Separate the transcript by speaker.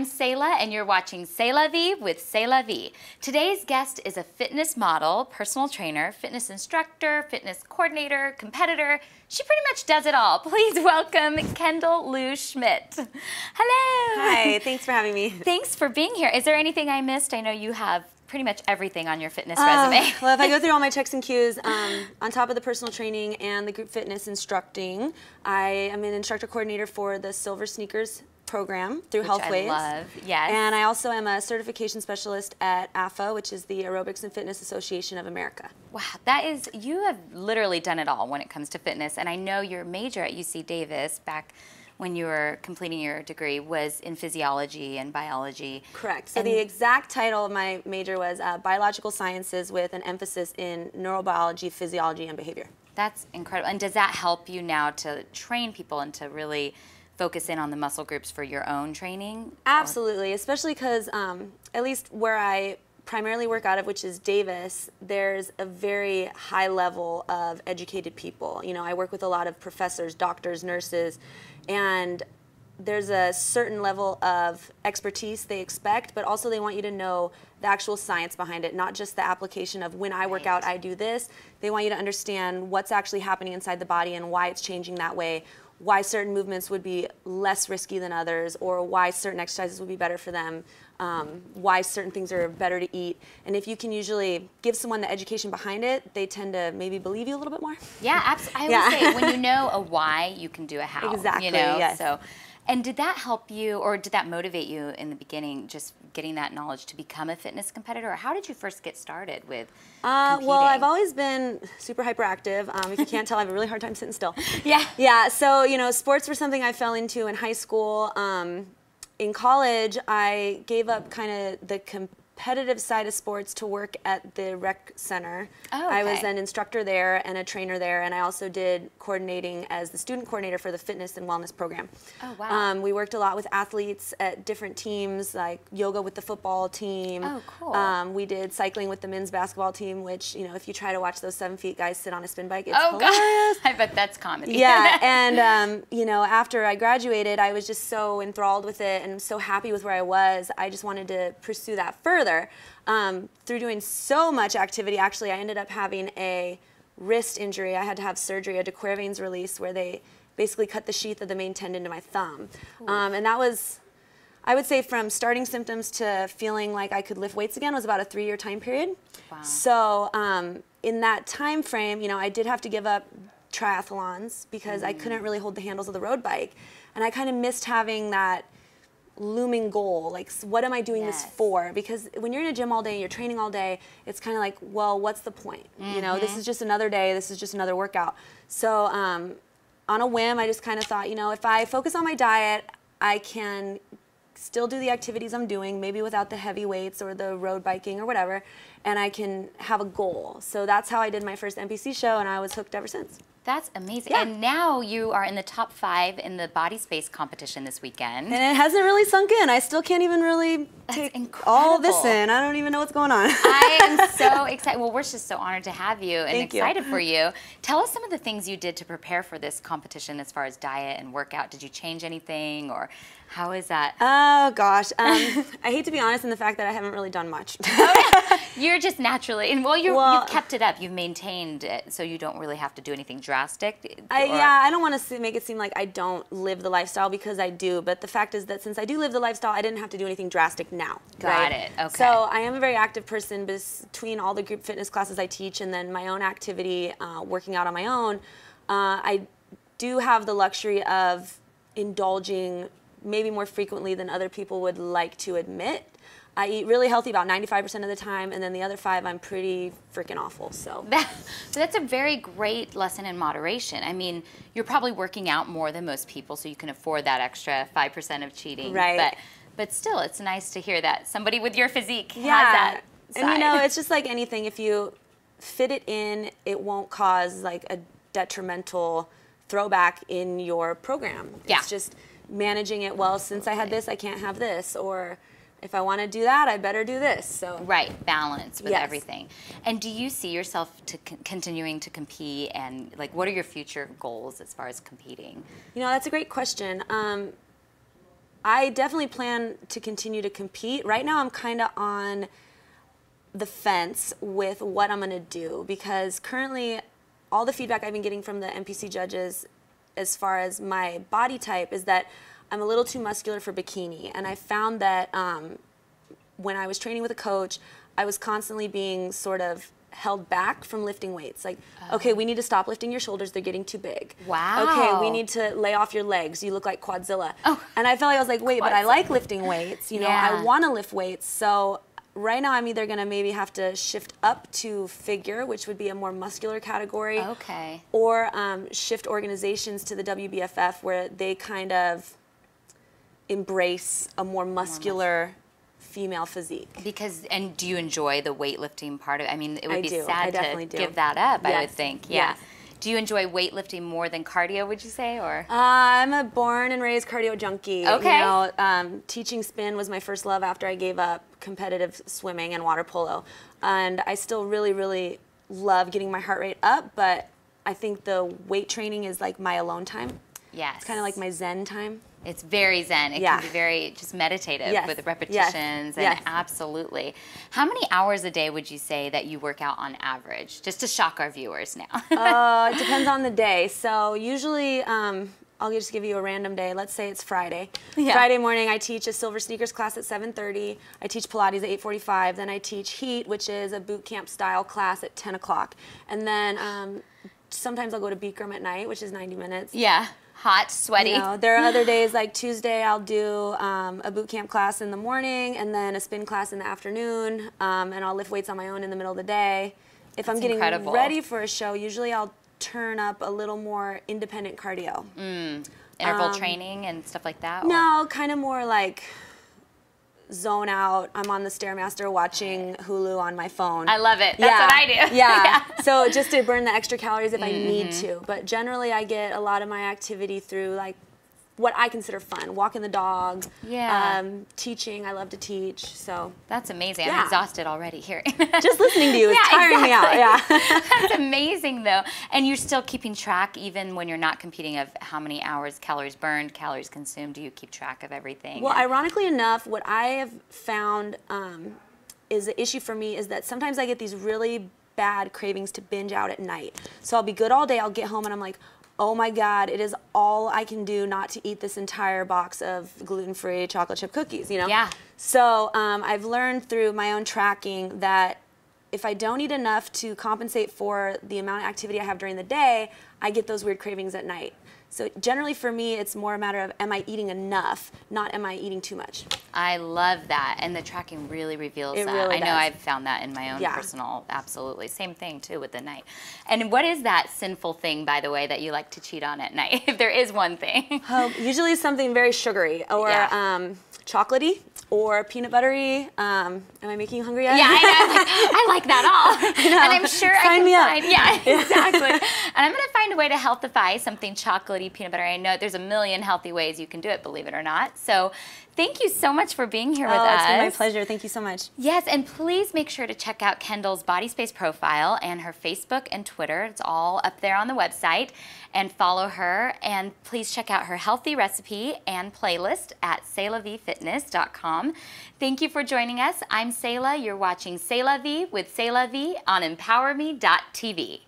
Speaker 1: I'm Selah, and you're watching Selah V with Selah V. Today's guest is a fitness model, personal trainer, fitness instructor, fitness coordinator, competitor. She pretty much does it all. Please welcome Kendall Lou Schmidt. Hello.
Speaker 2: Hi, thanks for having me.
Speaker 1: Thanks for being here. Is there anything I missed? I know you have pretty much everything on your fitness resume.
Speaker 2: Well, if I go through all my checks and cues, on top of the personal training and the group fitness instructing, I am an instructor coordinator for the Silver Sneakers program through HealthWays.
Speaker 1: I love, yes.
Speaker 2: And I also am a certification specialist at AFA, which is the Aerobics and Fitness Association of America.
Speaker 1: Wow, that is, you have literally done it all when it comes to fitness. And I know your major at UC Davis back when you were completing your degree was in physiology and biology.
Speaker 2: Correct. So the exact title of my major was biological sciences with an emphasis in neurobiology, physiology, and behavior.
Speaker 1: That's incredible. And does that help you now to train people and to really focus in on the muscle groups for your own training?
Speaker 2: Absolutely, especially because at least where I primarily work out of, which is Davis, there's a very high level of educated people. You know, I work with a lot of professors, doctors, nurses, and there's a certain level of expertise they expect, but also they want you to know the actual science behind it, not just the application of when I work out, I do this. They want you to understand what's actually happening inside the body and why it's changing that way, why certain movements would be less risky than others, or why certain exercises would be better for them, why certain things are better to eat. And if you can usually give someone the education behind it, they tend to maybe believe you a little bit more.
Speaker 1: Yeah, absolutely. I always say, when you know a why, you can do a how.
Speaker 2: Exactly,
Speaker 1: you know?
Speaker 2: yes.
Speaker 1: So, and did that help you, or did that motivate you in the beginning, just getting that knowledge to become a fitness competitor? Or how did you first get started with competing?
Speaker 2: Well, I've always been super hyperactive. If you can't tell, I have a really hard time sitting still.
Speaker 1: Yeah.
Speaker 2: Yeah, so, you know, sports were something I fell into in high school. In college, I gave up kind of the competitive side of sports to work at the rec center.
Speaker 1: Oh, okay.
Speaker 2: I was an instructor there and a trainer there, and I also did coordinating as the student coordinator for the fitness and wellness program.
Speaker 1: Oh, wow.
Speaker 2: We worked a lot with athletes at different teams, like yoga with the football team.
Speaker 1: Oh, cool.
Speaker 2: We did cycling with the men's basketball team, which, you know, if you try to watch those 7 feet guys sit on a spin bike, it's hilarious.
Speaker 1: God. I bet that's comedy.
Speaker 2: Yeah, and you know, after I graduated, I was just so enthralled with it and so happy with where I was. I just wanted to pursue that further. Through doing so much activity, actually, I ended up having a wrist injury. I had to have surgery, a de Quervain's release, where they basically cut the sheath of the main tendon to my thumb. And that was, I would say, from starting symptoms to feeling like I could lift weights again was about a 3-year time period.
Speaker 1: Wow.
Speaker 2: So in that time frame, you know, I did have to give up triathlons because I couldn't really hold the handles of the road bike. And I kind of missed having that looming goal, like, what am I doing this for? Because when you're in a gym all day, you're training all day, it's kind of like, well, what's the point? You know, this is just another day, this is just another workout. So on a whim, I just kind of thought, you know, if I focus on my diet, I can still do the activities I'm doing, maybe without the heavy weights or the road biking or whatever, and I can have a goal. So that's how I did my first NPC show, and I was hooked ever since.
Speaker 1: That's amazing.
Speaker 2: Yeah.
Speaker 1: And now you are in the top 5 in the body space competition this weekend.
Speaker 2: And it hasn't really sunk in. I still can't even really take all this in. I don't even know what's going on.
Speaker 1: I am so excited. Well, we're just so honored to have you and
Speaker 2: Thank
Speaker 1: excited
Speaker 2: you.
Speaker 1: for you. Tell us some of the things you did to prepare for this competition as far as diet and workout. Did you change anything, or how is that?
Speaker 2: Oh, gosh. I hate to be honest in the fact that I haven't really done much.
Speaker 1: You're just naturally, and you've kept it up. You've maintained it, so you don't really have to do anything drastic.
Speaker 2: Yeah, I don't want to make it seem like I don't live the lifestyle, because I do. But the fact is that since I do live the lifestyle, I didn't have to do anything drastic now.
Speaker 1: Got it. Okay.
Speaker 2: So I am a very active person between all the group fitness classes I teach and then my own activity, working out on my own. I do have the luxury of indulging maybe more frequently than other people would like to admit. I eat really healthy about 95% of the time, and then the other 5, I'm pretty freaking awful. So
Speaker 1: that's a very great lesson in moderation. I mean, you're probably working out more than most people, so you can afford that extra 5% of cheating.
Speaker 2: Right.
Speaker 1: But still, it's nice to hear that somebody with your physique has
Speaker 2: yeah.
Speaker 1: that side.
Speaker 2: And you know, it's just like anything. If you fit it in, it won't cause like a detrimental throwback in your program.
Speaker 1: Yeah.
Speaker 2: It's just managing it well. Since I had this, I can't have this, or if I want to do that, I better do this. So
Speaker 1: right, balance with
Speaker 2: Yes.
Speaker 1: everything. And do you see yourself continuing to compete, and like, what are your future goals as far as competing?
Speaker 2: You know, that's a great question. I definitely plan to continue to compete. Right now I'm kind of on the fence with what I'm going to do, because currently all the feedback I've been getting from the NPC judges as far as my body type is that I'm a little too muscular for bikini. And I found that when I was training with a coach, I was constantly being sort of held back from lifting weights. Like, okay, we need to stop lifting your shoulders. They're getting too big.
Speaker 1: Wow.
Speaker 2: Okay, we need to lay off your legs. You look like Quadzilla.
Speaker 1: Oh.
Speaker 2: And I felt like I was like, wait, but I like lifting weights. You know, I want to lift weights. So right now I'm either going to maybe have to shift up to figure, which would be a more muscular category.
Speaker 1: Okay.
Speaker 2: Or shift organizations to the WBFF, where they kind of embrace a more muscular female physique.
Speaker 1: Because, and do you enjoy the weightlifting part of it? I mean, it would be
Speaker 2: I
Speaker 1: sad to give that up,
Speaker 2: Yes.
Speaker 1: I would think. Yeah.
Speaker 2: Yes.
Speaker 1: Do you enjoy weightlifting more than cardio, would you say, or?
Speaker 2: I'm a born and raised cardio junkie.
Speaker 1: Okay.
Speaker 2: You know, teaching spin was my first love after I gave up competitive swimming and water polo. And I still really, really love getting my heart rate up, but I think the weight training is like my alone time.
Speaker 1: Yes.
Speaker 2: It's kind of like my zen time.
Speaker 1: It's very zen. It can be very just meditative with the repetitions and absolutely. How many hours a day would you say that you work out on average? Just to shock our viewers now.
Speaker 2: It depends on the day. So usually, I'll just give you a random day. Let's say it's Friday. Yeah. Friday morning, I teach a Silver Sneakers class at 7:30. I teach Pilates at 8:45. Then I teach Heat, which is a boot camp style class, at 10 o'clock. And then sometimes I'll go to Bikram at night, which is 90 minutes.
Speaker 1: Yeah. Hot, sweaty.
Speaker 2: You know, there are other days, like Tuesday, I'll do a boot camp class in the morning and then a spin class in the afternoon, and I'll lift weights on my own in the middle of the day. If I'm getting ready for a show, usually I'll turn up a little more independent cardio.
Speaker 1: Interval training and stuff like that?
Speaker 2: No, kind of more like zone out. I'm on the Stairmaster watching Hulu on my phone.
Speaker 1: I love it. That's what I do.
Speaker 2: Yeah. So just to burn the extra calories if I need to. But generally I get a lot of my activity through like what I consider fun. Walking the dog.
Speaker 1: Yeah.
Speaker 2: Teaching. I love to teach. So
Speaker 1: that's amazing. I'm exhausted already hearing.
Speaker 2: Just listening to you is tiring me out. Yeah.
Speaker 1: That's amazing though. And you're still keeping track even when you're not competing of how many hours, calories burned, calories consumed. Do you keep track of everything?
Speaker 2: Well, ironically enough, what I have found is the issue for me is that sometimes I get these really bad cravings to binge out at night. So I'll be good all day. I'll get home and I'm like, oh my God, it is all I can do not to eat this entire box of gluten-free chocolate chip cookies, you know?
Speaker 1: Yeah.
Speaker 2: So I've learned through my own tracking that if I don't eat enough to compensate for the amount of activity I have during the day, I get those weird cravings at night. So generally for me, it's more a matter of, am I eating enough, not am I eating too much?
Speaker 1: I love that, and the tracking really reveals that.
Speaker 2: Really
Speaker 1: I know I've found that in my own personal, absolutely. Same thing too with the night. And what is that sinful thing, by the way, that you like to cheat on at night, if there is one thing?
Speaker 2: Usually something very sugary or chocolatey or peanut buttery. Am I making you hungry yet?
Speaker 1: Yeah, I like that all.
Speaker 2: I know.
Speaker 1: And I'm sure
Speaker 2: Sign me up.
Speaker 1: Yeah, exactly. And I'm going to find a way to healthify something chocolatey, peanut butter. I know there's a million healthy ways you can do it, believe it or not. So thank you so much for being here with us.
Speaker 2: It's been my pleasure. Thank you so much.
Speaker 1: Yes, and please make sure to check out Kendall's Body Space profile and her Facebook and Twitter. It's all up there on the website. And follow her. And please check out her healthy recipe and playlist at selahvfitness.com. Thank you for joining us. I'm Selah. You're watching Selah V with Selah V on emPOWERme.tv.